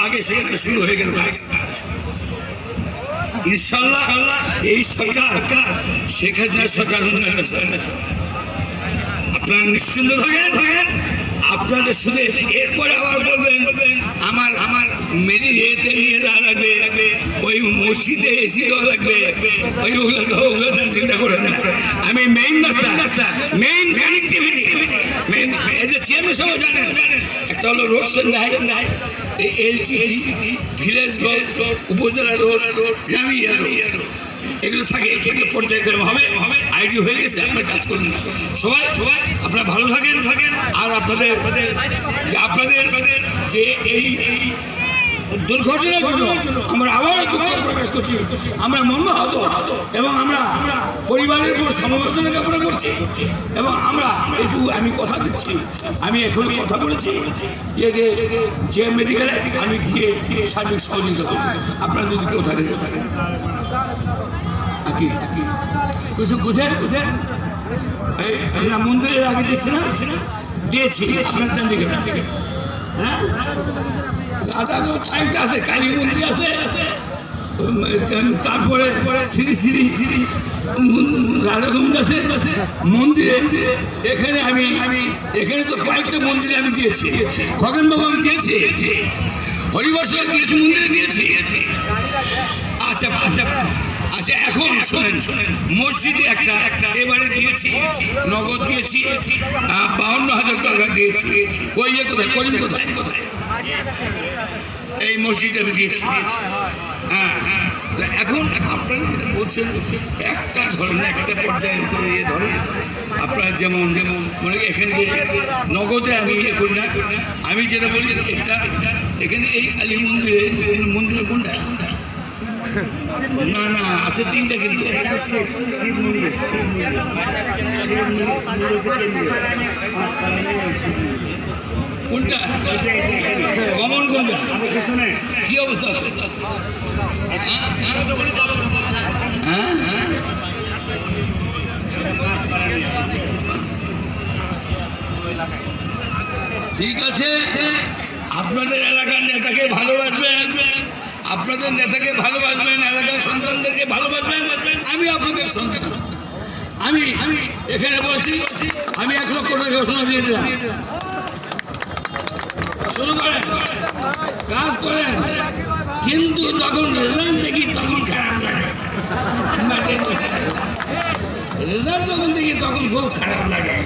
আগে সেখানে শুরু হয়ে গেল ইনশাআল্লাহ। এই সরকার শেখ হাসিনা সরকার উন্নয়নের সরকার, আপনারা নিশ্চিন্ত থাকেন। আপনাদের শুধু এরপরে আবার বলবেন আমার মেরি এতে নিয়ে যাওয়া লাগবে, ওই মসজিদে এসি দেওয়া লাগবে, ওইগুলো তো ওগুলো চিন্তা করেন না। আমি মেইন রাস্তা, মেইন কানেক্টিভিটি, মেইন এই যে চেয়ারম্যান সবাই জানেন, একটা হলো road centre, Ltd, village road, উপজেলা রোড, জামিয়া রোড, এগুলো থাকে, এগুলো পর্যায়ক্রমে হবে। আইডি হয়ে গেছে, আপনারা কাজ করুন সবাই। আপনারা ভালো থাকেন। আর আপনাদের যে এই দুর্ঘটনার জন্য আমরা আবার দুঃখ প্রকাশ করছি, আমরা মর্মাহত, এবং আমরা পরিবারের উপর সমবেদনা জ্ঞাপন করছি। এবং আমরা একটু আমি কথা দিচ্ছি, আমি এখন কথা বলেছি যে মেডিকেলে আমি গিয়ে সার্বিক সহযোগিতা করব। আপনারা যদি কেউ থাকেন আমরা মন্দিরের আগে দিচ্ছি না, দিয়েছি আপনার ডান দিকে। হ্যাঁ, আছে কালী মন্দির আছে, তারপরে শ্রী শ্রী রাধাকুণ্ড আছে মন্দিরে। এখানে এখানে তো কয়েকটা মন্দিরে আমি দিয়েছি, খগেনবাবু আমি দিয়েছি, হরিবর্ষে দিয়েছি, মন্দিরে দিয়েছি। আচ্ছা আচ্ছা আচ্ছা, এখন শোনেন, মসজিদে একটা এবারে দিয়েছি, নগদ দিয়েছি, 52,000 টাকা দিয়েছি। কইয়ে কোথায়, করিম কোথায়? এই মসজিদে আমি দিয়েছি। হ্যাঁ, এখন আপনারা বলছেন একটা ধরেন, একটা পর্যায়ে ধরেন আপনারা যেমন মনে এখানে নগদে আমি ইয়ে করি না, আমি যেটা বলি একটা এখানে এই কালী মন্দিরে কোনটা? না না, আছে তিনটা, কিন্তু কোনটা কমন, কোনটা কি অবস্থা আছে? হ্যাঁ, ঠিক আছে। আপনাদের এলাকার নেতাকে ভালোবাসবেন, আপনাদের নেতাকে ভালোবাসবেন, এলাকার সন্তানদেরকে ভালোবাসবেন। আমি আপনাদের সন্তান, আমি এখানে বলছি, আমি 1 লক্ষ টাকা ঘোষণা দিয়ে দিলাম। শুরু করেন, কাজ করেন, কিন্তু যখন রেজাল্ট দেখি তখন খারাপ লাগে। রেজাল্ট যখন দেখি তখন খুব খারাপ লাগে।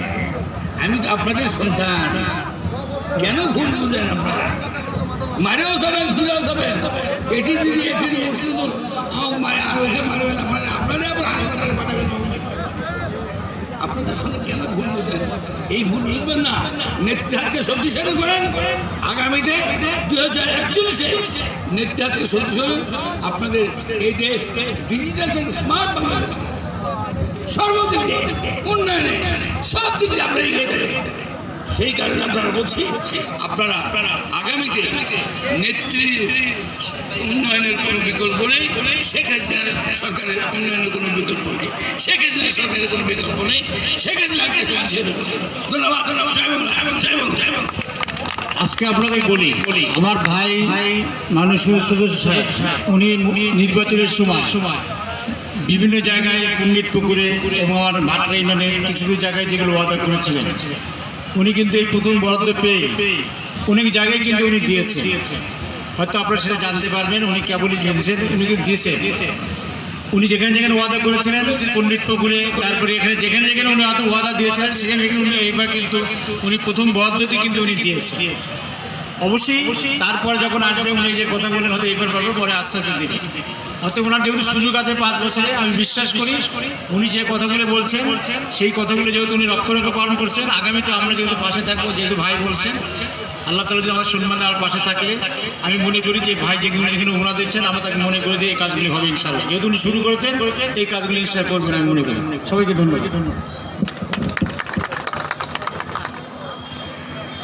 আমি তো আপনাদের সন্তান, কেন ভুল বুঝেন? আপনারা মারেও যাবেন, ফিরেও যাবেন, এটি দিদি এটি মসজিদ মারে, আর ওকে মারবেন, আপনারা আবার হাসপাতালে পাঠাবেন। আপনাদের সঙ্গে কেন ভুল বুঝবেন? এই ভুল বুঝবেন না, নেতৃত্বকে শক্তিশালী করেন। আগামীতে 2041-এ নেতৃত্বকে শক্তিশালী, আপনাদের এই দেশ ডিজিটাল থেকে স্মার্ট বাংলাদেশ, সর্বদিকে উন্নয়নে সব দিকে আপনারা এগিয়ে দেবেন। সেই কারণে আপনারা বলছি, আপনারা আগামীতে নেত্রীর উন্নয়নের কোনো বিকল্প নেই, শেখ হাসিনার সরকারের উন্নয়নের কোনো বিকল্প নেই, শেখ হাসিনার সরকারের কোনো বিকল্প নেই, শেখ হাসিনাকে ধন্যবাদ। আজকে আপনাদের বলি, আমার ভাই মানুষের সদস্য সাহেব, উনি নির্বাচনের সময় বিভিন্ন জায়গায় পণ্ডিত পুকুরে এবং আমার ভাটরা ইউনিয়নের কিছু কিছু জায়গায় যেগুলো ওয়াদা করেছিলেন, উনি কিন্তু এই প্রথম বরাদ্দ পেয়ে অনেক জায়গায় কিন্তু উনি দিয়েছে। হয়তো আপনারা সেটা জানতে পারবেন, উনি কেবলই দিয়েছেন, উনি কিন্তু দিয়েছেন। উনি যেখানে যেখানে ওয়াদা করেছিলেন পণ্ডিত পুকুরে, তারপরে এখানে যেখানে যেখানে উনি হয়তো ওয়াদা দিয়েছিলেন সেখানে উনি এইবার কিন্তু উনি প্রথম বরাদ্দতে কিন্তু উনি দিয়েছেন। অবশ্যই তারপরে যখন আসবে উনি যে কথা বলেন হয়তো এইবার পারবে, পরে আস্তে আস্তে দিবে। হয়তো ওনার যেহেতু সুযোগ আছে 5 বছরে, আমি বিশ্বাস করি উনি যে কথাগুলো বলছেন সেই কথাগুলো যেহেতু উনি রক্ষণাবেক্ষণ পালন করছেন, আগামীতে আমরা যেহেতু পাশে থাকবো, যেহেতু ভাই বলছেন, আল্লাহ তাআলা যদি আমার সম্মান আমার পাশে থাকলে আমি মনে করি যে ভাই যেগুলো যেখানে ওনা দিচ্ছেন আমরা তাকে মনে করে দিয়ে এই কাজগুলি হবে ইনশাআল্লাহ। যেহেতু উনি শুরু করেছেন এই কাজগুলি ইনশাআল্লাহ করবেন আমি মনে করি। সবাইকে ধন্যবাদ।